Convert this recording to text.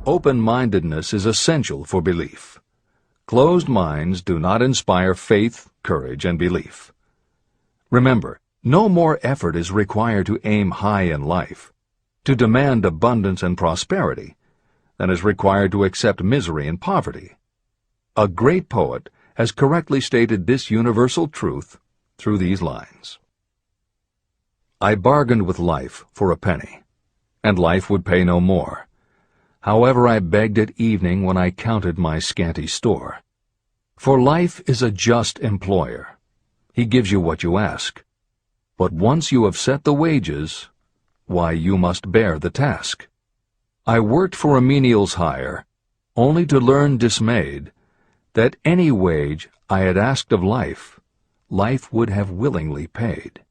Open-mindedness is essential for belief. Closed minds do not inspire faith, courage, and belief. Remember, no more effort is required to aim high in life, to demand abundance and prosperity, than is required to accept misery and poverty. A great poet has correctly stated this universal truth through these lines. I bargained with life for a penny, and life would pay no more. However, I begged at evening when I counted my scanty store. For life is a just employer. He gives you what you ask. But once you have set the wages, why, you must bear the task. I worked for a menial's hire, only to learn dismayed that any wage I had asked of life, life would have willingly paid.